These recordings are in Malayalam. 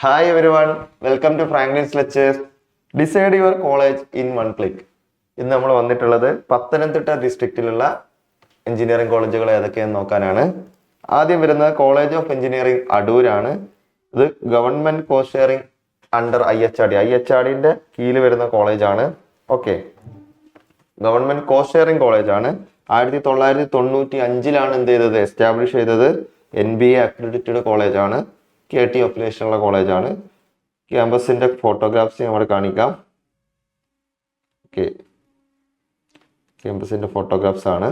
Hi everyone, welcome to Franklin's Lectures. Decide your college in one click. ഇന്ന് നമ്മൾ വന്നിട്ടുള്ളത് പത്തനംതിട്ട ഡിസ്ട്രിക്റ്റിലുള്ള എഞ്ചിനീയറിംഗ് കോളേജുകൾ ഏതൊക്കെയെന്ന് നോക്കാനാണ്. ആദ്യം വരുന്നത് കോളേജ് ഓഫ് എഞ്ചിനീയറിംഗ് അടൂരാണ്. ഇത് ഗവൺമെന്റ് കോസ്റ്റ് ഷെയറിംഗ് അണ്ടർ IHRDന്റെ കീഴിൽ വരുന്ന കോളേജാണ്. ഓക്കെ, ഗവൺമെന്റ് കോസ്റ്റ് ഷെയറിംഗ് കോളേജാണ്. 1995 എന്ത് ചെയ്തത്, എസ്റ്റാബ്ലിഷ് ചെയ്തത്. NBA അക്രഡിറ്റഡ് കോളേജാണ്. KT അഫിലിയേഷനുള്ള കോളേജാണ്. ക്യാമ്പസിന്റെ ഫോട്ടോഗ്രാഫ്സ് നമ്മൾ കാണിക്കാം. ഓക്കെ, ക്യാമ്പസിന്റെ ഫോട്ടോഗ്രാഫ്സ് ആണ്.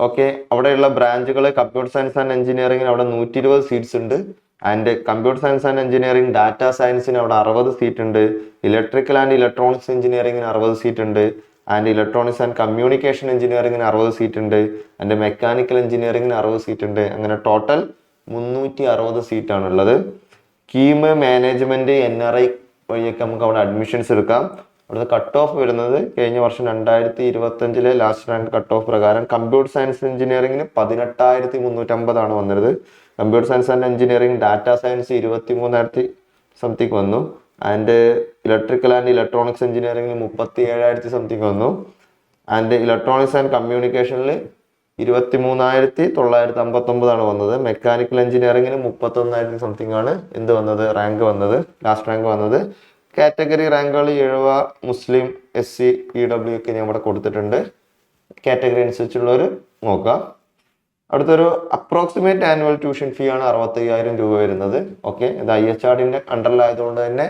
ഓക്കെ, അവിടെയുള്ള ബ്രാഞ്ചുകൾ കമ്പ്യൂട്ടർ സയൻസ് ആൻഡ് എഞ്ചിനീയറിംഗിന് അവിടെ 120 സീറ്റ്സ് ഉണ്ട്. And computer science and engineering data സയൻസിന് അവിടെ 60 സീറ്റ് ഉണ്ട്. ഇലക്ട്രിക്കൽ ആൻഡ് ഇലക്ട്രോണിക്സ് എഞ്ചിനീയറിംഗിന് 60 സീറ്റ് ഉണ്ട്. ആൻഡ് ഇലക്ട്രോണിക്സ് ആൻഡ് കമ്മ്യൂണിക്കേഷൻ എഞ്ചിനീയറിംഗിന് 60 സീറ്റ് ഉണ്ട്. ആൻഡ് മെക്കാനിക്കൽ എഞ്ചിനീയറിംഗിന് 60 സീറ്റ് ഉണ്ട്. അങ്ങനെ ടോട്ടൽ 360 സീറ്റാണുള്ളത്. കീം മാനേജ്മെന്റ് NRI വഴിയൊക്കെ നമുക്ക് അവിടെ അഡ്മിഷൻസ് എടുക്കാം. അവിടുത്തെ കട്ട് ഓഫ് വരുന്നത് കഴിഞ്ഞ വർഷം 2025 ലാസ്റ്റ് റാങ്ക് കട്ട് ഓഫ് പ്രകാരം കമ്പ്യൂട്ടർ സയൻസ് എഞ്ചിനീയറിംഗിന് 18,350 വന്നത്. Computer science and engineering data science 23,000 something വന്നു. ആൻഡ് ഇലക്ട്രിക്കൽ ആൻഡ് ഇലക്ട്രോണിക്സ് എഞ്ചിനീയറിംഗിന് 37,000 സംതിങ് വന്നു. ആൻഡ് ഇലക്ട്രോണിക്സ് ആൻഡ് കമ്മ്യൂണിക്കേഷനിൽ 23,959 വന്നത്. മെക്കാനിക്കൽ എഞ്ചിനീയറിംഗിന് 31,000 സംതിങ് ആണ് എന്ത് വന്നത്, റാങ്ക് വന്നത്, ലാസ്റ്റ് റാങ്ക് വന്നത്. കാറ്റഗറി റാങ്കുകൾ 70 മുസ്ലിം, SC, EW ഒക്കെ ഞാൻ ഇവിടെ കൊടുത്തിട്ടുണ്ട്. കാറ്റഗറി അനുസരിച്ചുള്ളവർ നോക്കാം. അടുത്തൊരു അപ്രോക്സിമേറ്റ് ആനുവൽ ട്യൂഷൻ ഫീ ആണ് 65,000 രൂപ വരുന്നത്. ഓക്കെ, ഇത് IHRDന്റെ അണ്ടറിലായതുകൊണ്ട് തന്നെ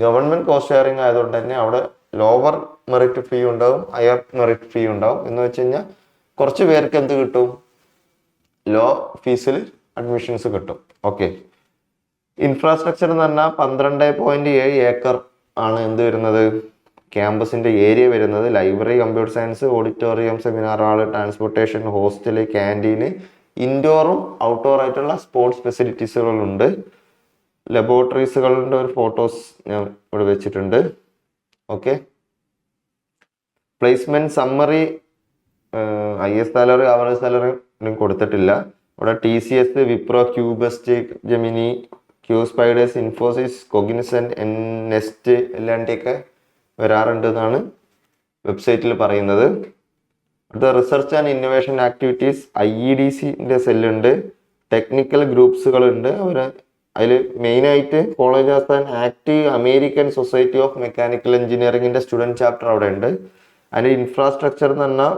ഗവൺമെന്റ് കോസ്റ്റ് ഷെയറിംഗ് ആയതുകൊണ്ട് തന്നെ അവിടെ ലോവർ മെറിറ്റ് ഫീ ഉണ്ടാവും, ഹയർ മെറിറ്റ് ഫീ ഉണ്ടാവും. എന്ന് വെച്ച് കഴിഞ്ഞാൽ കുറച്ച് പേർക്ക് എന്ത് കിട്ടും, ലോ ഫീസിൽ അഡ്മിഷൻസ് കിട്ടും. ഓക്കെ, ഇൻഫ്രാസ്ട്രക്ചർ എന്ന് പറഞ്ഞാൽ 12.7 ഏക്കർ ആണ് എന്ത് വരുന്നത്, ക്യാമ്പസിന്റെ ഏരിയ വരുന്നത്. Library, computer science, auditorium, seminar hall, transportation, hostel, canteen, ഇൻഡോറും ഔട്ട്ഡോർ ആയിട്ടുള്ള സ്പോർട്സ് ഫെസിലിറ്റീസുകളുണ്ട്. ലബോറട്ടറീസുകളുടെ ഒരു ഫോട്ടോസ് ഞാൻ ഇവിടെ വെച്ചിട്ടുണ്ട്. Okay, placement summary IS salary, average salary കൊടുത്തിട്ടില്ല. ഇവിടെ TCS, Wipro, QBurst, Gemini, QSpiders, Infosys, Cognizant, Nest എല്ലാണ്ടിയൊക്കെ വരാറുണ്ട് എന്നാണ് വെബ്സൈറ്റിൽ പറയുന്നത്. അടുത്ത റിസർച്ച് ആൻഡ് ഇന്നോവേഷൻ ആക്ടിവിറ്റീസ് IEDCന്റെ സെല്ലുണ്ട്. ടെക്നിക്കൽ ഗ്രൂപ്പ്സുകളുണ്ട്. അതിൽ മെയിനായിട്ട് college as an active American society of mechanical എഞ്ചിനീയറിംഗിന്റെ സ്റ്റുഡൻറ് ചാപ്റ്റർ അവിടെ ഉണ്ട്. അതിൻ്റെ ഇൻഫ്രാസ്ട്രക്ചർ എന്ന് പറഞ്ഞാൽ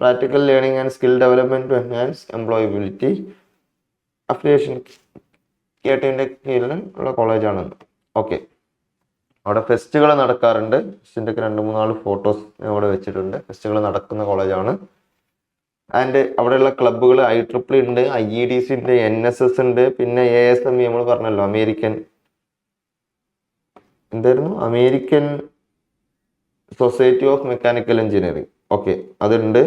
practical learning and skill development to enhance employability. Affiliation KTന്റെ കീഴിൽ ഉള്ള കോളേജാണ്. ഓക്കെ, അവിടെ ഫെസ്റ്റുകൾ നടക്കാറുണ്ട്. ഫെസ്റ്റിൻ്റെ ഒക്കെ 2-3 ഫോട്ടോസ് അവിടെ വെച്ചിട്ടുണ്ട്. ഫെസ്റ്റുകൾ നടക്കുന്ന കോളേജാണ്. ആൻഡ് അവിടെയുള്ള ക്ലബ്ബുകൾ IEEE ഉണ്ട്, IEDC ഉണ്ട്, NSS ഉണ്ട്, പിന്നെ ASME നമ്മൾ പറഞ്ഞല്ലോ, American society of mechanical engineering. Okay, അതുണ്ട്.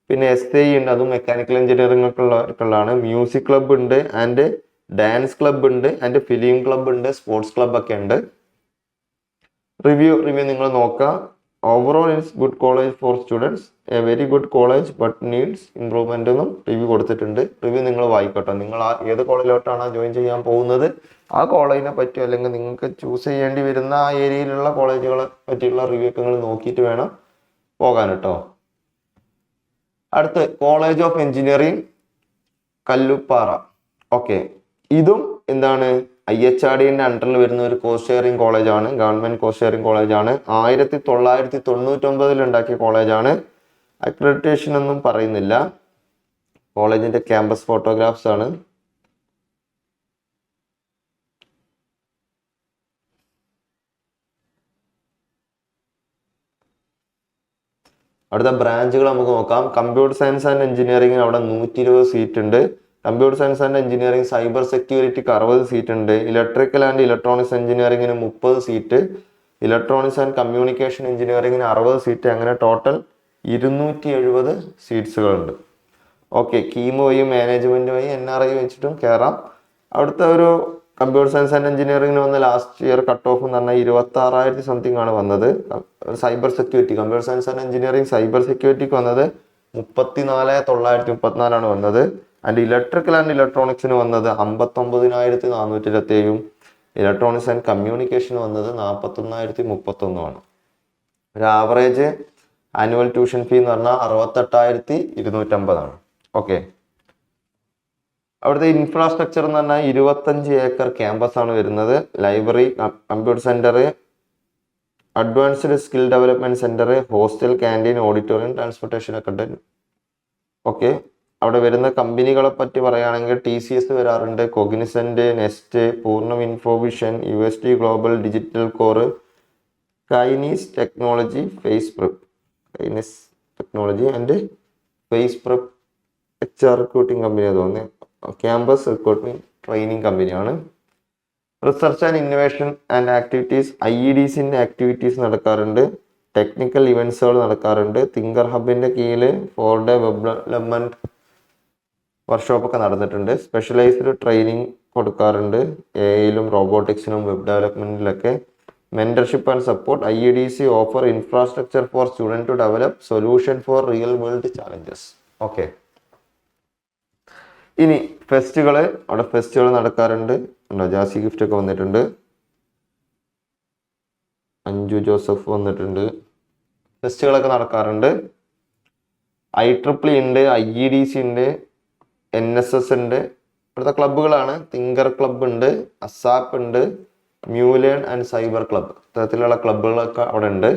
പിന്നെ SI ഉണ്ട്, അതും മെക്കാനിക്കൽ എഞ്ചിനീയറിംഗൊക്കെയുള്ളതാണ്. മ്യൂസിക് ക്ലബ്ബ് ഉണ്ട്, ആൻഡ് ഡാൻസ് ക്ലബ്ബ് ഉണ്ട്, ആൻഡ് ഫിലിം ക്ലബ്ബ് ഉണ്ട്, സ്പോർട്സ് ക്ലബ്ബ് ഒക്കെ ഉണ്ട്. റിവ്യൂ നിങ്ങൾ നോക്കുക. Overall it's good college for students, A very good college but needs improvement എന്നും റിവ്യൂ കൊടുത്തിട്ടുണ്ട്. റിവ്യൂ നിങ്ങൾ വായിക്കട്ടോ. നിങ്ങൾ ഏത് കോളേജിലോട്ടാണ് ജോയിൻ ചെയ്യാൻ പോകുന്നത്, ആ കോളേജിനെ പറ്റിയോ അല്ലെങ്കിൽ നിങ്ങൾക്ക് ചൂസ് ചെയ്യേണ്ടി വരുന്ന ആ ഏരിയയിലുള്ള കോളേജുകളെ പറ്റിയുള്ള റിവ്യൂ ഒക്കെ നിങ്ങൾ നോക്കിയിട്ട് വേണം പോകാൻ കേട്ടോ. അടുത്ത് college of engineering Kalluppara. Okay, ഇതും എന്താണ്, IHRDന്റെ അണ്ടറിൽ വരുന്ന ഒരു കോസ്റ്റ് ഷെയറിംഗ് കോളേജാണ്. ഗവൺമെന്റ് കോസ്റ്റ് ഷെയറിംഗ് കോളേജാണ്. 1999 ഉണ്ടാക്കിയ കോളേജാണ്. അക്രഡിറ്റേഷൻ ഒന്നും പറയുന്നില്ല. കോളേജിന്റെ ക്യാമ്പസ് ഫോട്ടോഗ്രാഫ്സ് ആണ്. അടുത്ത ബ്രാഞ്ചുകൾ നമുക്ക് നോക്കാം. കമ്പ്യൂട്ടർ സയൻസ് ആൻഡ് എഞ്ചിനീയറിംഗിന് അവിടെ 120 സീറ്റ് ഉണ്ട്. Computer science and engineering cyber സെക്യൂരിറ്റിക്ക് 60 സീറ്റ് ഉണ്ട്. ഇലക്ട്രിക്കൽ ആൻഡ് ഇലക്ട്രോണിക്സ് എഞ്ചിനീയറിംഗിന് 30 സീറ്റ്. ഇലക്ട്രോണിക്സ് ആൻഡ് കമ്മ്യൂണിക്കേഷൻ എഞ്ചിനീയറിംഗിന് 60 സീറ്റ്. അങ്ങനെ ടോട്ടൽ 270 സീറ്റ്സുകളുണ്ട്. ഓക്കെ, കീം വഴിയും മാനേജ്മെന്റ് വഴി NRI വെച്ചിട്ടും കയറാം. അവിടുത്തെ ഒരു കമ്പ്യൂട്ടർ സയൻസ് ആൻഡ് എഞ്ചിനീയറിംഗിന് വന്ന ലാസ്റ്റ് ഇയർ കട്ട് ഓഫ് എന്ന് പറഞ്ഞാൽ 26,000 സംതിങ് ആണ് വന്നത്. Cyber security, computer science and engineering cyber സെക്യൂരിറ്റിക്ക് വന്നത് 34,934 വന്നത്. ആൻഡ് ഇലക്ട്രിക്കൽ ആൻഡ് ഇലക്ട്രോണിക്സിന് വന്നത് 59,427 ഇലക്ട്രോണിക്സ് ആൻഡ് കമ്മ്യൂണിക്കേഷൻ വന്നത് 41,031. ഒരു ആവറേജ് ആനുവൽ ട്യൂഷൻ ഫീ എന്ന് പറഞ്ഞാൽ 68,250. ഓക്കെ. അവിടുത്തെ ഇൻഫ്രാസ്ട്രക്ചർ എന്ന് പറഞ്ഞാൽ 25 ഏക്കർ ക്യാമ്പസ് ആണ് വരുന്നത്. Library, computer centre, advanced skill development centre, hostel, canteen, auditorium, transportation ഒക്കെ ഉണ്ട്. ഓക്കെ. അവിടെ വരുന്ന കമ്പനികളെ പറ്റി പറയുകയാണെങ്കിൽ TCS വരാറുണ്ട്, Cognizant, Nest, Poornam Infovision, UST global digital core, Kaynes technology, Kaynes technology and face prep HR recruiting company തോന്നുന്നു. ക്യാമ്പസ് റിക്രൂട്ട്മെന്റ് ട്രെയിനിങ് കമ്പനിയാണ്. Research and innovation and activities, IEDCന്റെ ആക്ടിവിറ്റീസ് നടക്കാറുണ്ട്. ടെക്നിക്കൽ ഇവന്റ്സുകൾ നടക്കാറുണ്ട്. തിങ്കർ ഹബിന്റെ കീഴിൽ 4-day വെബ് ഡെവലപ്മെന്റ് വർക്ക്ഷോപ്പൊക്കെ നടന്നിട്ടുണ്ട്. സ്പെഷ്യലൈസ്ഡ് ട്രെയിനിങ് കൊടുക്കാറുണ്ട് AIയിലും റോബോട്ടിക്സിനും വെബ് ഡെവലപ്മെന്റിലൊക്കെ. Mentorship and support, IEDC offer infrastructure for student to develop solution for real world challenges. Okay. ഇനി അവിടെ ഫെസ്റ്റുകൾ നടക്കാറുണ്ട്. ജാസി ഗിഫ്റ്റ് ഒക്കെ വന്നിട്ടുണ്ട്. അഞ്ജു ജോസഫ് വന്നിട്ടുണ്ട്. ഫെസ്റ്റുകളൊക്കെ നടക്കാറുണ്ട്. IEEE ഉണ്ട്, IEDC ഉണ്ട്, NSS ഉണ്ട്. ഇവിടുത്തെ ക്ലബ്ബുകളാണ് തിങ്കർ ക്ലബ്ബ് ഉണ്ട്, അസാപ്പ് ഉണ്ട്, മ്യൂലേൺ ആൻഡ് സൈബർ ക്ലബ്ബ്. ഇത്തരത്തിലുള്ള ക്ലബ്ബുകളൊക്കെ അവിടെ ഉണ്ട്.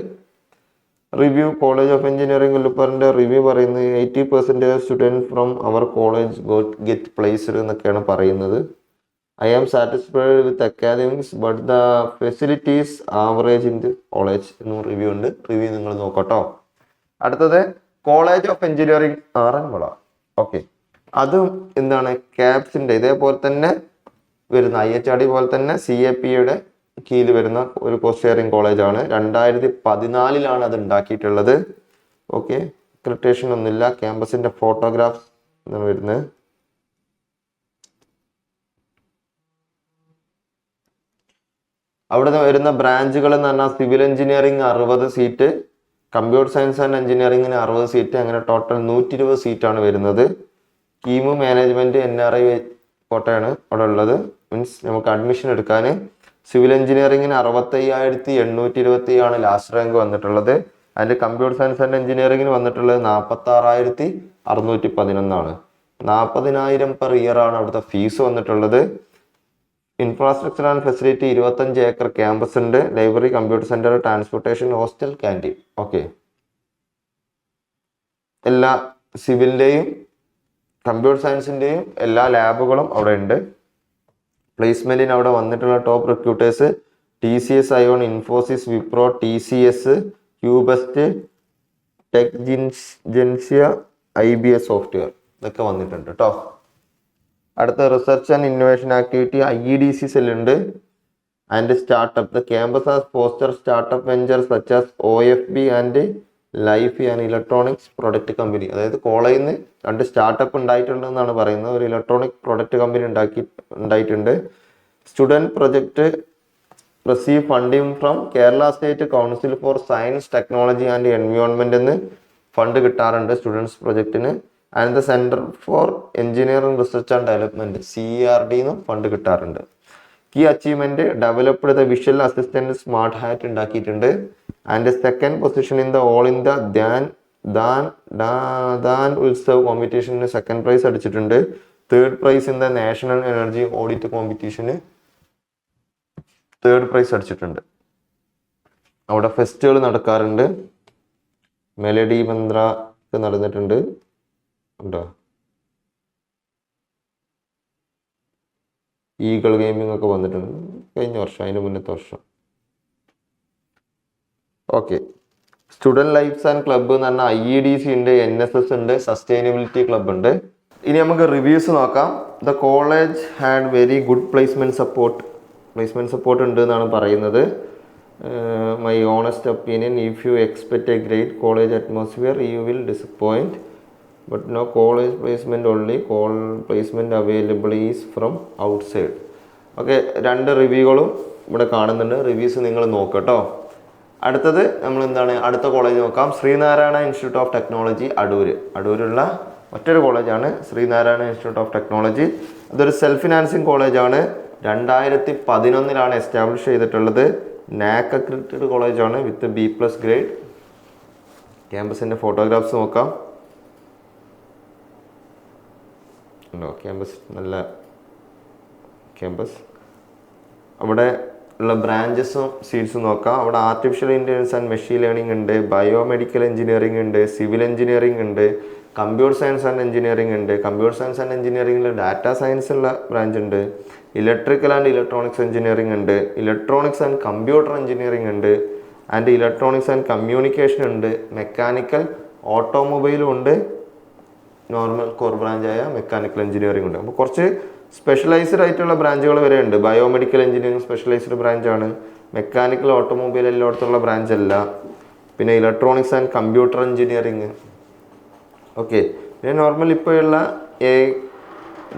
റിവ്യൂ, കോളേജ് ഓഫ് എഞ്ചിനീയറിംഗ് കൊല്ലപ്പറിന്റെ റിവ്യൂ പറയുന്നത് 80% student from our college get placed എന്നൊക്കെയാണ് പറയുന്നത്. I am satisfied with academics but the facilities average in the college എന്നും റിവ്യൂ ഉണ്ട്. റിവ്യൂ നിങ്ങൾ നോക്കട്ടോ. അടുത്തത് college of engineering Aranmula. Okay. അതും എന്താണ്, ക്യാപ്സിന്റെ ഇതേപോലെ തന്നെ വരുന്ന IHRD പോലെ തന്നെ CAPയുടെ കീഴിൽ വരുന്ന ഒരു കോസ്റ്റ് ഷെയറിംഗ് കോളേജാണ്. 2014 അത് ഉണ്ടാക്കിയിട്ടുള്ളത്. ഓക്കെ. അക്രഡിറ്റേഷൻ ഒന്നുമില്ല. ക്യാമ്പസിന്റെ ഫോട്ടോഗ്രാഫ്സ് എന്നാണ് വരുന്നത്. അവിടെ വരുന്ന ബ്രാഞ്ചുകൾ എന്ന് പറഞ്ഞാൽ civil engineering 60 seat, computer science and എഞ്ചിനീയറിംഗിന് 60 സീറ്റ്, അങ്ങനെ ടോട്ടൽ 120 സീറ്റാണ് വരുന്നത്. സ്കീമ് മാനേജ്മെന്റ് NRI കോട്ടയാണ് അവിടെ ഉള്ളത്. മീൻസ് നമുക്ക് അഡ്മിഷൻ എടുക്കാൻ. സിവിൽ എഞ്ചിനീയറിംഗിന് 65,827 ലാസ്റ്റ് റാങ്ക് വന്നിട്ടുള്ളത്. അതിന്റെ കമ്പ്യൂട്ടർ സയൻസ് ആൻഡ് എഞ്ചിനീയറിംഗിന് വന്നിട്ടുള്ളത് 46,611. 40,000 പെർ ഇയർ ആണ് അവിടുത്തെ ഫീസ് വന്നിട്ടുള്ളത്. Infrastructure and facility 25 acre campus ഉണ്ട്. Library, computer centre, transportation, hostel, canteen. Okay. എല്ലാ സിവിലിന്റെയും കമ്പ്യൂട്ടർ സയൻസിന്റെയും എല്ലാ ലാബുകളും അവിടെ ഉണ്ട്. പ്ലേസ്മെന്റിന് അവിടെ വന്നിട്ടുള്ള top recruiters TCS, Aon, Infosys, Wipro, TCS, QBurst, Techgentsia, IBS software ഇതൊക്കെ വന്നിട്ടുണ്ട് കേട്ടോ. അടുത്ത research and innovation activity IEDC സെല്ലുണ്ട്. And startup, the campus has foster startup venture such as OFB and life and electronics product company. അതായത് കോളേജിൽ നിന്ന് 2 സ്റ്റാർട്ടപ്പ് ഉണ്ടായിട്ടുണ്ടെന്നാണ് പറയുന്നത്. ഒരു ഇലക്ട്രോണിക് പ്രൊഡക്റ്റ് കമ്പനി ഉണ്ടായിട്ടുണ്ട്. Student project receive funding from Kerala state council for science, technology and environment എന്ന് ഫണ്ട് കിട്ടാറുണ്ട് സ്റ്റുഡൻസ് പ്രൊജക്ടിന്. And the centre for engineering research and development CRD എന്നും ഫണ്ട് കിട്ടാറുണ്ട്. Key achievement, developed the visual assistant smart hat ഉണ്ടാക്കിയിട്ടുണ്ട്. And second position in the all India Daan Utsav കോമ്പറ്റീഷന് സെക്കൻഡ് പ്രൈസ് അടിച്ചിട്ടുണ്ട്. Third prize in the national energy audit കോമ്പറ്റീഷന് തേർഡ് പ്രൈസ് അടിച്ചിട്ടുണ്ട്. അവിടെ ഫെസ്റ്റുകൾ നടക്കാറുണ്ട്. മെലഡി മന്ത്ര ഒക്കെ നടന്നിട്ടുണ്ട്. ഉണ്ടോ? ഈഗിൾ ഗെയിമിംഗ് ഒക്കെ വന്നിട്ടുണ്ട് കഴിഞ്ഞ വർഷം, അതിന് മുന്നത്തെ വർഷം. Okay. Student lifes and club എന്ന് പറഞ്ഞാൽ IEDC ഉണ്ട്, NSS ഉണ്ട്, സസ്റ്റൈനബിലിറ്റി ക്ലബ്ബ് ഉണ്ട്. ഇനി നമുക്ക് റിവ്യൂസ് നോക്കാം. The college had very good placement support ഉണ്ട് എന്നാണ് പറയുന്നത്. My honest opinion, if you expect a great college atmosphere you will disappoint, but no college placement only, placement available is from outside. Okay. 2 റിവ്യൂകളും ഇവിടെ കാണുന്നുണ്ട്. റിവ്യൂസ് നിങ്ങൾ നോക്കട്ടോ. അടുത്തത് നമ്മൾ അടുത്ത കോളേജ് നോക്കാം. ശ്രീനാരായണ ഇൻസ്റ്റിറ്റ്യൂട്ട് ഓഫ് ടെക്നോളജി, അടൂരുള്ള മറ്റൊരു കോളേജാണ് ശ്രീനാരായണ ഇൻസ്റ്റിറ്റ്യൂട്ട് ഓഫ് ടെക്നോളജി. അതൊരു സെൽഫ് ഫിനാൻസിങ് കോളേജാണ്. 2011 എസ്റ്റാബ്ലിഷ് ചെയ്തിട്ടുള്ളത്. നാക് അക്രഡിറ്റഡ് കോളേജാണ് വിത്ത് B+ ഗ്രേഡ്. ക്യാമ്പസിൻ്റെ ഫോട്ടോഗ്രാഫ്സ് നോക്കാം. ഉണ്ടോ ക്യാമ്പസ്? നല്ല ക്യാമ്പസ്. അവിടെ ഉള്ള ബ്രാഞ്ചസും സീറ്റ്സും നോക്കാം. അവിടെ artificial intelligence and machine learning ഉണ്ട്, ബയോമെഡിക്കൽ എഞ്ചിനീയറിംഗ് ഉണ്ട്, സിവിൽ എഞ്ചിനീയറിംഗ് ഉണ്ട്, കമ്പ്യൂട്ടർ സയൻസ് ആൻഡ് എഞ്ചിനീയറിംഗ് ഉണ്ട്. കമ്പ്യൂട്ടർ സയൻസ് ആൻഡ് എഞ്ചിനീയറിംഗിൽ ഡാറ്റാ സയൻസ് ഉള്ള ബ്രാഞ്ച് ഉണ്ട്. ഇലക്ട്രിക്കൽ ആൻഡ് ഇലക്ട്രോണിക്സ് എഞ്ചിനീയറിംഗ് ഉണ്ട്. ഇലക്ട്രോണിക്സ് ആൻഡ് കമ്പ്യൂട്ടർ എഞ്ചിനീയറിംഗ് ഉണ്ട്. ആൻഡ് ഇലക്ട്രോണിക്സ് ആൻഡ് കമ്മ്യൂണിക്കേഷൻ ഉണ്ട്. മെക്കാനിക്കൽ ഓട്ടോമൊബൈലും ഉണ്ട്. നോർമൽ കോർ ബ്രാഞ്ചായ മെക്കാനിക്കൽ എഞ്ചിനീയറിംഗ് ഉണ്ട്. അപ്പോൾ കുറച്ച് സ്പെഷ്യലൈസ്ഡ് ആയിട്ടുള്ള ബ്രാഞ്ചുകൾ വരെ ഉണ്ട്. ബയോമെഡിക്കൽ എഞ്ചിനീയറിംഗ് സ്പെഷ്യലൈസ്ഡ് ബ്രാഞ്ചാണ്. മെക്കാനിക്കൽ ഓട്ടോമൊബൈൽ എല്ലായിടത്തുള്ള ബ്രാഞ്ച് അല്ല. പിന്നെ electronics and computer engineering. Okay. പിന്നെ നോർമൽ ഇപ്പോഴുള്ള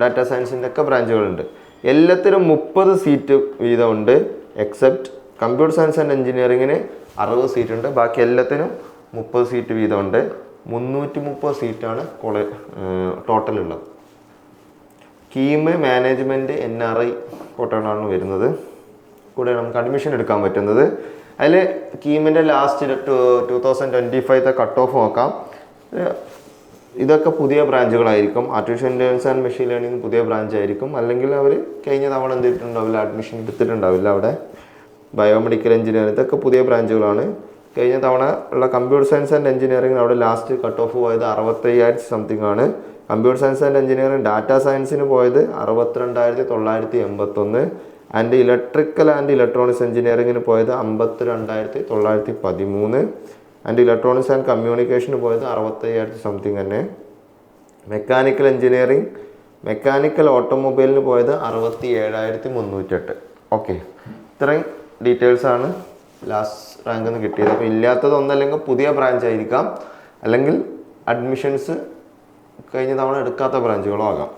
ഡാറ്റാ സയൻസിൻ്റെ ഒക്കെ ബ്രാഞ്ചുകളുണ്ട്. എല്ലാത്തിനും 30 സീറ്റ് വീതമുണ്ട്. എക്സെപ്റ്റ് കമ്പ്യൂട്ടർ സയൻസ് ആൻഡ് എഞ്ചിനീയറിങ്ങിന് 60 സീറ്റ് ഉണ്ട്. ബാക്കി എല്ലാത്തിനും 30 സീറ്റ് വീതമുണ്ട്. 330 സീറ്റാണ് ടോട്ടൽ ഉള്ളത്. കീം മാനേജ്മെൻറ്റ് NRI കോട്ടകളാണ് വരുന്നത്. കൂടെ നമുക്ക് അഡ്മിഷൻ എടുക്കാൻ പറ്റുന്നത്. അതിൽ കീമിൻ്റെ ലാസ്റ്റ് 2025 കട്ട് ഓഫ് നോക്കാം. ഇതൊക്കെ പുതിയ ബ്രാഞ്ചുകളായിരിക്കും. Artificial intelligence and machine learning പുതിയ ബ്രാഞ്ച് ആയിരിക്കും. അല്ലെങ്കിൽ അവർ കഴിഞ്ഞ തവണ എന്ത് ചെയ്തിട്ടുണ്ടാവില്ല, അഡ്മിഷൻ എടുത്തിട്ടുണ്ടാവില്ല. അവിടെ ബയോമെഡിക്കൽ എഞ്ചിനീയറിംഗ് ഇതൊക്കെ പുതിയ ബ്രാഞ്ചുകളാണ്. കഴിഞ്ഞ തവണ ഉള്ള കമ്പ്യൂട്ടർ സയൻസ് ആൻഡ് എഞ്ചിനീയറിംഗ് അവിടെ ലാസ്റ്റ് കട്ട് ഓഫ് പോയത് 65,000 സംതിങ് ആണ്. Computer science and engineering data സയൻസിന് പോയത് 62,981. ആൻഡ് ഇലക്ട്രിക്കൽ ആൻഡ് ഇലക്ട്രോണിക്സ് എഞ്ചിനീയറിംഗിന് പോയത് 52,913. ആൻഡ് ഇലക്ട്രോണിക്സ് ആൻഡ് കമ്മ്യൂണിക്കേഷന് പോയത് 65,000 സംതിങ് തന്നെ. മെക്കാനിക്കൽ എഞ്ചിനീയറിംഗ് മെക്കാനിക്കൽ ഓട്ടോമൊബൈലിന് പോയത് 67,308. ഓക്കെ, ഇത്രയും ഡീറ്റെയിൽസാണ് ലാസ്റ്റ് റാങ്കിൽ നിന്ന് കിട്ടിയത്. അപ്പോൾ ഇല്ലാത്തത് ഒന്നല്ലെങ്കിൽ പുതിയ ബ്രാഞ്ച് ആയിരിക്കാം, അല്ലെങ്കിൽ അഡ്മിഷൻസ് കഴിഞ്ഞ തവണ എടുക്കാത്ത ബ്രാഞ്ചുകളോ ആകാം.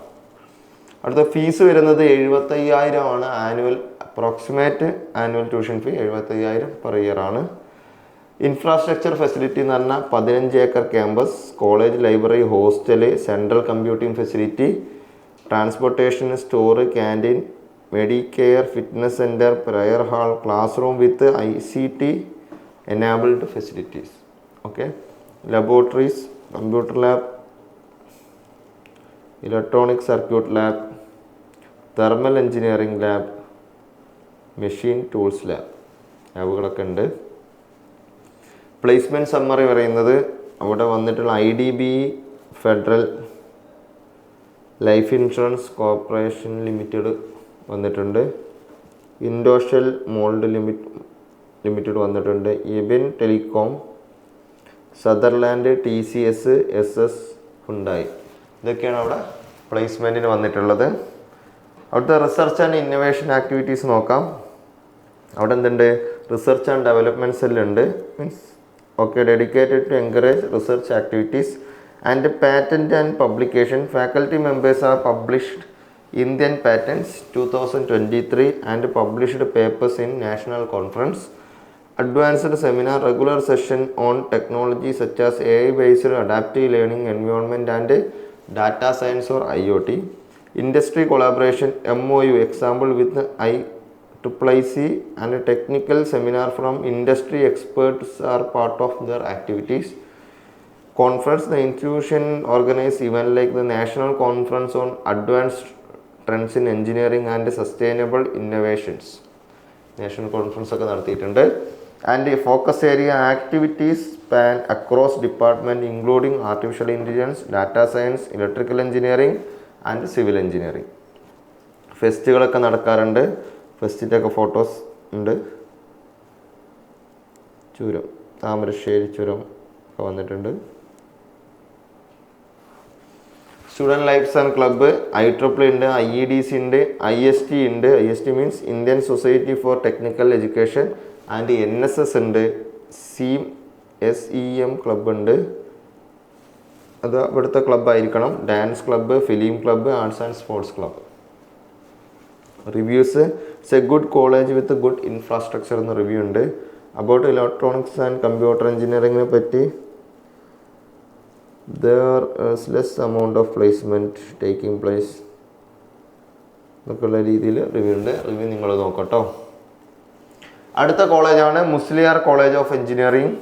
അടുത്ത ഫീസ് വരുന്നത് 75,000 ആണ്. Approximate annual tuition fee 75,000 per year ആണ്. ഇൻഫ്രാസ്ട്രക്ചർ ഫെസിലിറ്റി എന്ന് പറഞ്ഞാൽ 15 acre campus, college, library, hostel, central computing facility, transportation, store, canteen, medicare, fitness centre, prayer hall, class room with ICT enabled facilities. Okay. Laboratories, computer lab, electronic circuit lab, thermal engineering lab, machine tools ലാബുകളൊക്കെ ഉണ്ട്. പ്ലേസ്മെൻറ്റ് സമ്മറി പറയുന്നത് അവിടെ വന്നിട്ടുള്ള IDB federal life insurance corporation limited വന്നിട്ടുണ്ട്. ഇൻഡോഷൽ മോൾഡ് ലിമിറ്റഡ് വന്നിട്ടുണ്ട്. Ebin telecom, Sutherland, TCS, SS, Hyundai. ഇതൊക്കെയാണ് അവിടെ പ്ലേസ്മെൻറ്റിന് വന്നിട്ടുള്ളത്. അവിടുത്തെ റിസർച്ച് ആൻഡ് ഇന്നോവേഷൻ ആക്ടിവിറ്റീസ് നോക്കാം. അവിടെ എന്തുണ്ട്? റിസർച്ച് ആൻഡ് ഡെവലപ്മെൻറ്റ് സെല്ലുണ്ട്. Means okay, dedicated to encourage research activities and patent and publication. Faculty members are published Indian patents 2023 and published papers in national conference. Advanced seminar, regular session on technology such as AI-based adaptive learning environment and data science or IoT. Industry collaboration, MOU, example with IEEE and technical seminar from industry experts are part of their activities. Conference, the institution organized event like the National Conference on Advanced Trends in Engineering and Sustainable Innovations. National conference ഒക്കെ നടത്തിയിട്ടുണ്ട്. And focus area activities span across department including artificial intelligence, data science, electrical engineering and civil engineering. ഫെസ്റ്റുകളൊക്കെ നടക്കാറുണ്ട്. ഫെസ്റ്റിൻ്റെ ഒക്കെ ഫോട്ടോസ് ഉണ്ട്. ചുരം, താമരശ്ശേരി ചുരം ഒക്കെ വന്നിട്ടുണ്ട്. Student lifes and club, IEEE ഉണ്ട്, IEDC ഉണ്ട്, IST ഉണ്ട്. IST means Indian society for technical education. And NSS ഉണ്ട്. SEM ക്ലബ്ബ് ഉണ്ട്. അത് ഇവിടുത്തെ ക്ലബ്ബായിരിക്കണം. Dance club, film club, arts and sports club. Reviews, it's a good college with good infrastructure എന്ന റിവ്യൂ ഉണ്ട്. അബൌട്ട് ഇലക്ട്രോണിക്സ് ആൻഡ് കമ്പ്യൂട്ടർ എഞ്ചിനീയറിങ്ങിനെ പറ്റി there is less amount of placement taking place എന്നൊക്കെയുള്ള രീതിയിൽ റിവ്യൂ നിങ്ങൾ നോക്കട്ടോ. അടുത്ത കോളേജാണ് മുസ്ലിയാർ കോളേജ് ഓഫ് എഞ്ചിനീയറിംഗ്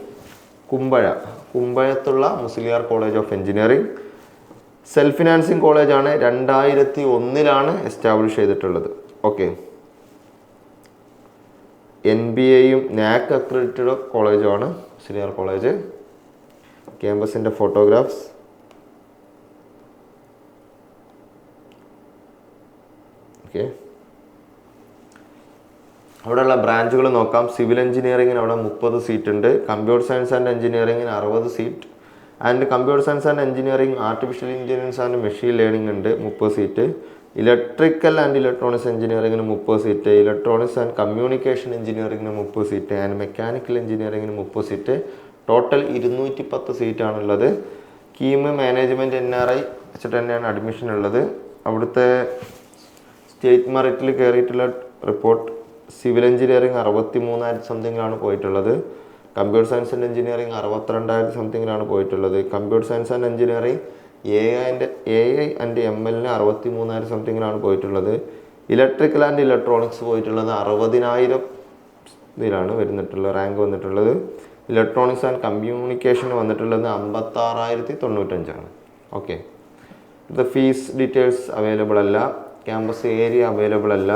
കുമ്പഴത്തുള്ള Musaliar college of engineering. Self financing കോളേജാണ്, 2001 എസ്റ്റാബ്ലിഷ് ചെയ്തിട്ടുള്ളത്. ഓക്കെ, NBA NAC അക്രഡിറ്റഡ് കോളേജാണ് മുസ്ലിയാർ കോളേജ്. ക്യാമ്പസിൻ്റെ ഫോട്ടോഗ്രാഫ്സ്. ഓക്കെ, അവിടെയുള്ള ബ്രാഞ്ചുകൾ നോക്കാം. സിവിൽ എഞ്ചിനീയറിങ്ങിന് അവിടെ 30 സീറ്റ് ഉണ്ട്. കമ്പ്യൂട്ടർ സയൻസ് ആൻഡ് എഞ്ചിനീയറിങ്ങിന് 60 seat. And computer science and engineering artificial intelligence and machine learning ഉണ്ട് 30 സീറ്റ്. ഇലക്ട്രിക്കൽ ആൻഡ് ഇലക്ട്രോണിക്സ് എഞ്ചിനീയറിങ്ങിന് 30 സീറ്റ്. ഇലക്ട്രോണിക്സ് ആൻഡ് കമ്മ്യൂണിക്കേഷൻ എഞ്ചിനീയറിങ്ങിന് 30 സീറ്റ്. ആൻഡ് മെക്കാനിക്കൽ എഞ്ചിനീയറിങ്ങിന് 30 സീറ്റ്. ടോട്ടൽ 210 സീറ്റാണുള്ളത്. കീം മാനേജ്മെൻറ്റ് NRI വെച്ചിട്ട് തന്നെയാണ് അഡ്മിഷൻ ഉള്ളത്. അവിടുത്തെ സ്റ്റേറ്റ് മെറിറ്റിൽ കയറിയിട്ടുള്ള റിപ്പോർട്ട് സിവിൽ എഞ്ചിനീയറിംഗ് 63,000 സംതിങ്ങിലാണ് പോയിട്ടുള്ളത്. കമ്പ്യൂട്ടർ സയൻസ് ആൻഡ് എഞ്ചിനീയറിംഗ് 62,000 സംതിങ്ങിലാണ് പോയിട്ടുള്ളത്. Computer science and engineering AI and MLന് 63,000 സംതിങ്ങിലാണ് പോയിട്ടുള്ളത്. ഇലക്ട്രിക്കൽ ആൻഡ് ഇലക്ട്രോണിക്സ് പോയിട്ടുള്ളത് 60,000 ഇതിലാണ് റാങ്ക് വന്നിട്ടുള്ളത്. ഇലക്ട്രോണിക്സ് ആൻഡ് കമ്മ്യൂണിക്കേഷൻ വന്നിട്ടുള്ളത് 56,095. ഓക്കെ, ഇത് ഫീസ് ഡീറ്റെയിൽസ് അവൈലബിൾ അല്ല, ക്യാമ്പസ് ഏരിയ അവൈലബിൾ അല്ല.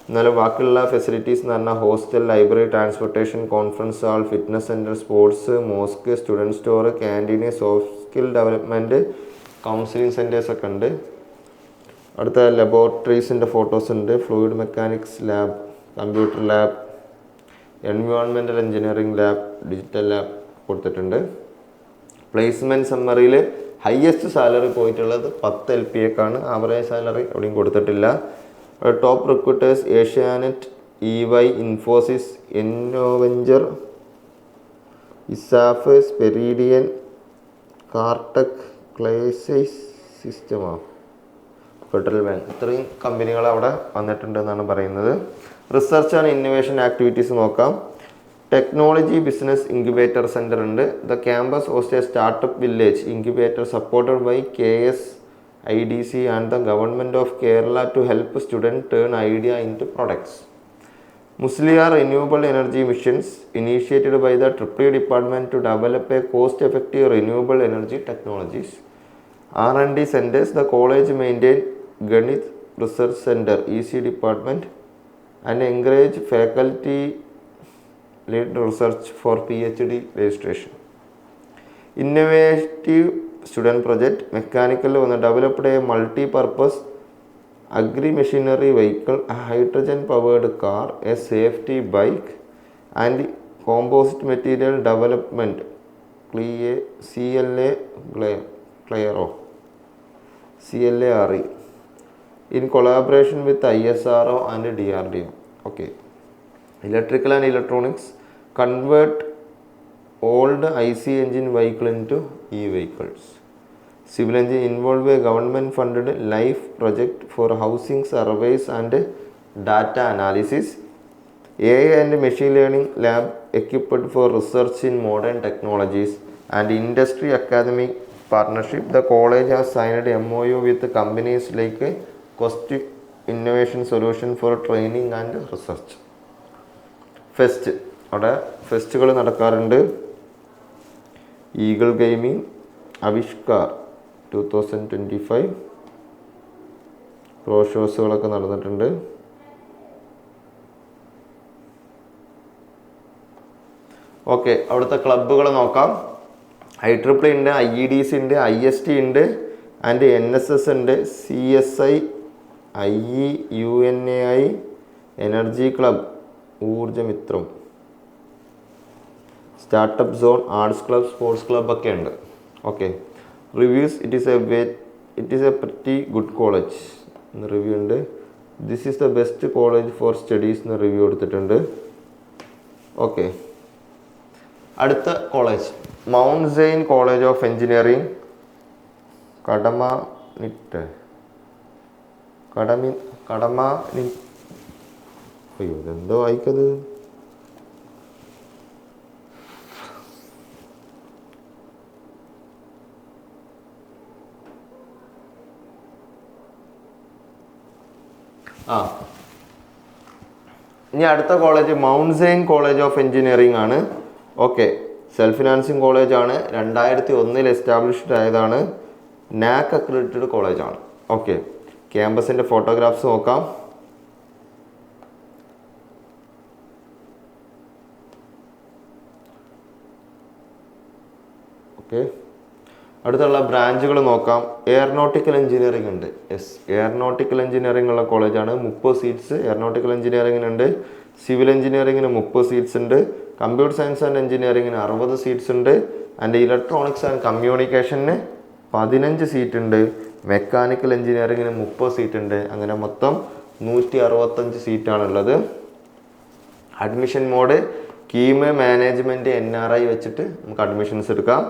എന്നാലും ബാക്കിയുള്ള ഫെസിലിറ്റീസ് എന്ന് പറഞ്ഞാൽ hostel, library, transportation, conference hall, fitness centre, sports, mosque, student store, canteen, soft skill development, counselling സെൻറ്റേഴ്സൊക്കെ ഉണ്ട്. അടുത്ത ലബോറട്ടറീസിൻ്റെ ഫോട്ടോസ് ഉണ്ട്. Fluid mechanics lab, computer lab, environmental engineering lab, digital lab കൊടുത്തിട്ടുണ്ട്. പ്ലേസ്മെൻറ്റ് സമ്മറിയിൽ ഹയസ്റ്റ് സാലറി പോയിട്ടുള്ളത് 10 LPAക്കാണ്. ആവറേജ് സാലറി എവിടെയും കൊടുത്തിട്ടില്ല. Top recruiters Asianet, EY, Infosys, ഇന്നോവെഞ്ചർ, ഇസാഫ്, സ്പെരീഡിയൻ, കാർടെക്, ക്ലേസൈസ് സിസ്റ്റമാ, ഫെഡറൽ ബാങ്ക്, ഇത്രയും കമ്പനികൾ അവിടെ വന്നിട്ടുണ്ടെന്നാണ് പറയുന്നത്. റിസർച്ച് ആൻഡ് ഇന്നോവേഷൻ ആക്ടിവിറ്റീസ് നോക്കാം. ടെക്നോളജി ബിസിനസ് ഇൻക്യുബേറ്റർ സെൻറ്റർ ഉണ്ട്. The campus host a startup village incubator supported by KSIDC and the government of Kerala to help student turn idea into products. Musaliar renewable energy missions initiated by the triple department to develop a cost effective renewable energy technologies. R&D centers. The college maintain Ganit Research Center, EC department, and encourage faculty lead research for PhD registration. Innovative student project, mechanical developed a multi-purpose agri-machinery vehicle, a hydrogen-powered car, a safety bike, and composite material development, CLA CLARE, in collaboration with ISRO and DRDO. Okay. Electrical and electronics, convert old IC engine vehicle into e-vehicles. Civil engineering involve a government funded life project for housing surveys and data analysis. AI and machine learning lab equipped for research in modern technologies and industry academic partnership. The college has signed MOU with companies like Cost Innovation Solution for training and research. Fest, അവിടെ ഫെസ്റ്റുകൾ നടക്കാറുണ്ട്. ഈഗിൾ ഗെയിമിംഗ്, ആവിഷ്കാർ 2025 പ്രോ ഷോസുകളൊക്കെ നടന്നിട്ടുണ്ട്. ഓക്കെ, അവിടുത്തെ ക്ലബ്ബുകൾ നോക്കാം. IEEE ഉണ്ട്, IEDC ഉണ്ട്, IST ഉണ്ട്, ആൻഡ് NSS ഉണ്ട്, CSI, IE, UNAI, energy club, Oorjamithram, startup zone, arts club, sports club ഒക്കെ ഉണ്ട്. Okay, reviews. It is a pretty good college എന്ന് റിവ്യൂ ഉണ്ട്. This is the best college for studies എന്ന് റിവ്യൂ എടുത്തിട്ടുണ്ട്. ഓക്കെ, അടുത്ത college Mount Zion college of engineering, അയ്യോ ഇതെന്തോ വായിക്കത്, ആ ഇനി അടുത്ത college Mount Zion college of engineering ആണ്. ഓക്കെ, സെൽഫ് ഫിനാൻസിങ് കോളേജ് ആണ്. 2001 എസ്റ്റാബ്ലിഷ്ഡ് ആയതാണ്. നാക് അക്രഡിറ്റഡ് കോളേജ് ആണ്. ഓക്കെ, ക്യാമ്പസിൻ്റെ ഫോട്ടോഗ്രാഫ്സ് നോക്കാം. ഓക്കെ, അടുത്തുള്ള ബ്രാഞ്ചുകൾ നോക്കാം. എയറോനോട്ടിക്കൽ എഞ്ചിനീയറിംഗ് ഉണ്ട്. യെസ്, എയറോനോട്ടിക്കൽ എഞ്ചിനീയറിംഗ് ഉള്ള കോളേജാണ്. 30 സീറ്റ്സ് എയറോനോട്ടിക്കൽ എഞ്ചിനീയറിംഗിനുണ്ട്. സിവിൽ എഞ്ചിനീയറിംഗിന് 30 സീറ്റ്സ് ഉണ്ട്. കമ്പ്യൂട്ടർ സയൻസ് ആൻഡ് എഞ്ചിനീയറിംഗിന് 60 സീറ്റ്സ് ഉണ്ട്. ആൻഡ് ഇലക്ട്രോണിക്സ് ആൻഡ് കമ്മ്യൂണിക്കേഷന് 15 സീറ്റ് ഉണ്ട്. മെക്കാനിക്കൽ എഞ്ചിനീയറിംഗിന് 30 സീറ്റ് ഉണ്ട്. അങ്ങനെ മൊത്തം 165 സീറ്റാണുള്ളത്. Admission mode KEAM management NRI വെച്ചിട്ട് നമുക്ക് അഡ്മിഷൻസ് എടുക്കാം.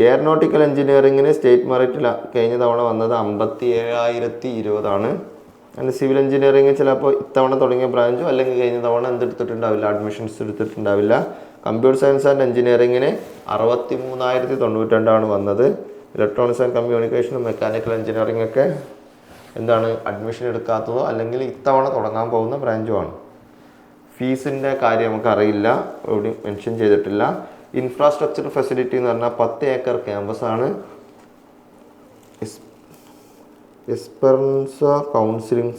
എയറോനോട്ടിക്കൽ എഞ്ചിനീയറിംഗിന് സ്റ്റേറ്റ് മെറിറ്റിൽ കഴിഞ്ഞ തവണ വന്നത് 57,020 ആണ്. ആൻഡ് സിവിൽ എഞ്ചിനീയറിംഗ് ചിലപ്പോൾ ഇത്തവണ തുടങ്ങിയ ബ്രാഞ്ചോ അല്ലെങ്കിൽ കഴിഞ്ഞ തവണ എന്തെടുത്തിട്ടുണ്ടാവില്ല, അഡ്മിഷൻസ് എടുത്തിട്ടുണ്ടാവില്ല. കമ്പ്യൂട്ടർ സയൻസ് ആൻഡ് എഞ്ചിനീയറിംഗിന് 63,092 വന്നത്. ഇലക്ട്രോണിക്സ് ആൻഡ് കമ്മ്യൂണിക്കേഷനും മെക്കാനിക്കൽ എഞ്ചിനീയറിംഗ് ഒക്കെ എന്താണ് അഡ്മിഷൻ എടുക്കാത്തതോ അല്ലെങ്കിൽ ഇത്തവണ തുടങ്ങാൻ പോകുന്ന ബ്രാഞ്ചും ആണ്. ഫീസിൻ്റെ കാര്യം നമുക്കറിയില്ല, എവിടെയും മെൻഷൻ ചെയ്തിട്ടില്ല. ഇൻഫ്രാസ്ട്രക്ചർ ഫെസിലിറ്റി എന്ന് പറഞ്ഞാൽ 10 ഏക്കർ ക്യാമ്പസാണ്. Esperanza counselling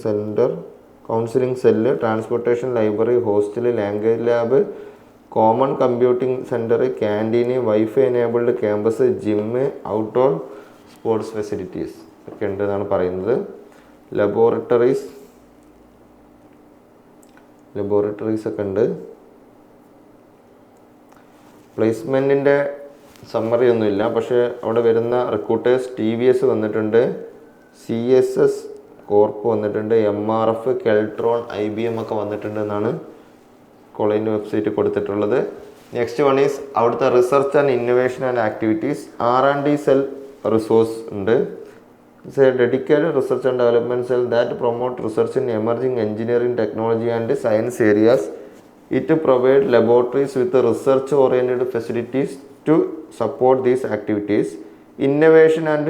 cell, transportation, library, hostel, language lab, common computing centre, canteen, wifi enabled campus, gym, outdoor sports facilities ഒക്കെ ഉണ്ട് എന്നാണ് പറയുന്നത്. ലബോറട്ടറീസ് ഒക്കെ ഉണ്ട്. പ്ലേസ്മെൻറ്റിൻ്റെ സമ്മറി ഒന്നുമില്ല, പക്ഷേ അവിടെ വരുന്ന റിക്രൂട്ടേഴ്സ് TVS വന്നിട്ടുണ്ട്, CSS കോർപ്പ് വന്നിട്ടുണ്ട്, MRF, കെൽട്രോൺ, IBM ഒക്കെ വന്നിട്ടുണ്ട് എന്നാണ് കോളേജിൻ്റെ വെബ്സൈറ്റ് കൊടുത്തിട്ടുള്ളത്. നെക്സ്റ്റ് വൺ ഈസ് അവിടുത്തെ research and innovation and activities. R&D cell resource ഉണ്ട്. It's a dedicated research and development cell that promote research in emerging engineering technology and science areas. It provide laboratories with research-oriented facilities to support these activities. Innovation and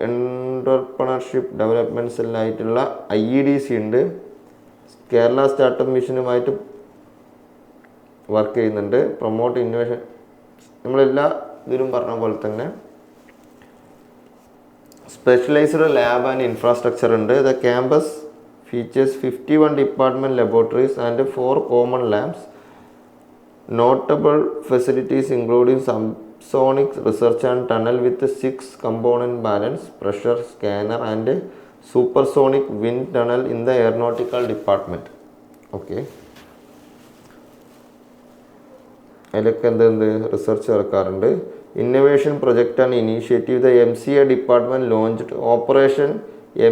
Entrepreneurship Development Cell ആയിട്ടുള്ള IEDC ഉണ്ട്. കേരള സ്റ്റാർട്ടപ്പ് മിഷനുമായിട്ട് വർക്ക് ചെയ്യുന്നുണ്ട്. പ്രൊമോട്ട് ഇന്നോവേഷൻ, നമ്മളെല്ലാ ഇതിലും പറഞ്ഞ പോലെ തന്നെ. സ്പെഷ്യലൈസ്ഡ് ലാബ് ആൻഡ് ഇൻഫ്രാസ്ട്രക്ചർ ഉണ്ട്. The campus features 51 department laboratories and 4 common labs. Notable facilities including subsonic research and tunnel with 6 component balance, pressure scanner and supersonic wind tunnel in the aeronautical department. Okay. അതിലൊക്കെ എന്ത് റിസർച്ച് നടക്കാറുണ്ട്. Innovation project and initiative. The MCA department launched operation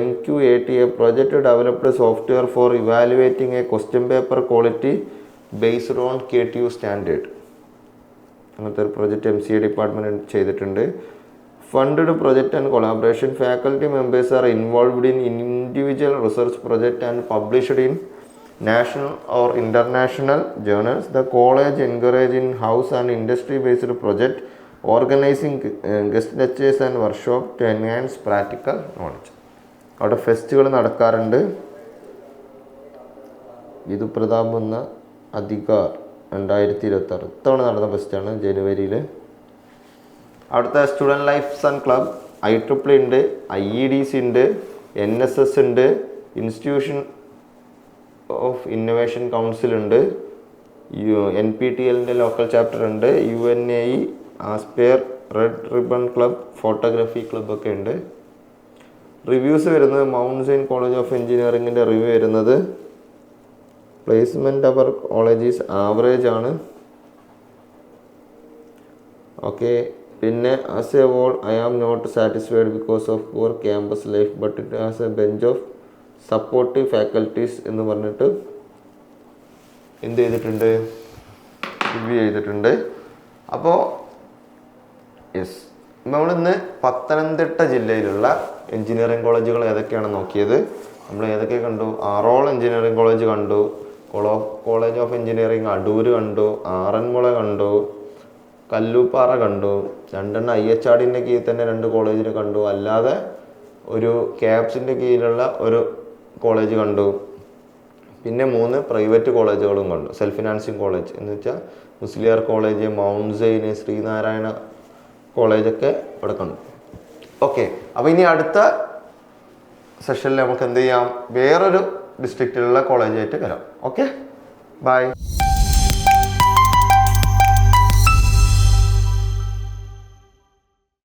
MQAT, a project developed software for evaluating a question paper quality based on KTU standard. അങ്ങനത്തെ ഒരു പ്രൊജക്റ്റ് MCA ഡിപ്പാർട്ട്മെൻറ്റ് ചെയ്തിട്ടുണ്ട്. Funded project and collaboration. Faculty members R involved in individual research project and published in national or international journals. The college encourage in house and industry based project, organizing guest lectures and workshop to enhance practical knowledge. അവിടെ ഫെസ്റ്റുകൾ നടക്കാറുണ്ട്. വിധുപ്രതാപ് എന്ന അധികാർ 2026 ഇത്തവണ നടന്ന ഫെസ്റ്റാണ് ജനുവരിയിൽ. അവിടുത്തെ student lifes and club IEEE ഉണ്ട്, IEDC ഉണ്ട്, NSS ഉണ്ട്, ഇൻസ്റ്റിറ്റ്യൂഷൻ ഓഫ് ഇന്നോവേഷൻ കൗൺസിൽ ഉണ്ട്, NPTELൻ്റെ ലോക്കൽ ചാപ്റ്റർ ഉണ്ട്, UNAE, aspire, red ribbon club, photography ക്ലബ്ബൊക്കെ ഉണ്ട്. റിവ്യൂസ് വരുന്നത് മൗണ്ട് സെയിൻ കോളേജ് ഓഫ് എഞ്ചിനീയറിംഗിൻ്റെ റിവ്യൂ വരുന്നത് placement our college is average ആണ്. ഓക്കെ, പിന്നെ as a whole I am not satisfied because of poor campus life but it has a bench of supportive faculties എന്ന് പറഞ്ഞിട്ട് എന്ത് ചെയ്തിട്ടുണ്ട്, റിവ്യൂ ചെയ്തിട്ടുണ്ട്. അപ്പോൾ യെസ്, നമ്മളിന്ന് പത്തനംതിട്ട ജില്ലയിലുള്ള എഞ്ചിനീയറിംഗ് കോളേജുകൾ ഏതൊക്കെയാണ് നോക്കിയത്. നമ്മൾ ഏതൊക്കെ കണ്ടു? ആറോൾ എഞ്ചിനീയറിംഗ് കോളേജ് കണ്ടു, കോളേജ് ഓഫ് എഞ്ചിനീയറിംഗ് അടൂർ കണ്ടു, ആറന്മുള കണ്ടു, കല്ലൂപ്പാറ കണ്ടു, 2 IHRDൻ്റെ കീഴിൽ തന്നെ 2 കോളേജിൽ കണ്ടു. അല്ലാതെ ഒരു ക്യാപ്സിൻ്റെ കീഴിലുള്ള ഒരു കോളേജ് കണ്ടു. പിന്നെ 3 പ്രൈവറ്റ് കോളേജുകളും കണ്ടു. സെൽഫ് ഫിനാൻസിങ് കോളേജ് എന്ന് വെച്ചാൽ മുസ്ലിയാർ കോളേജ്, മൗണ്ട് സെയിന്, ശ്രീനാരായണ കോളേജൊക്കെ ഇവിടെ കണ്ടു. ഓക്കെ, അപ്പോൾ ഇനി അടുത്ത സെഷനിൽ നമുക്ക് എന്ത് ചെയ്യാം, വേറൊരു ഡിസ്ട്രിക്റ്റിലുള്ള കോളേജായിട്ട് വരാം. Okay, by.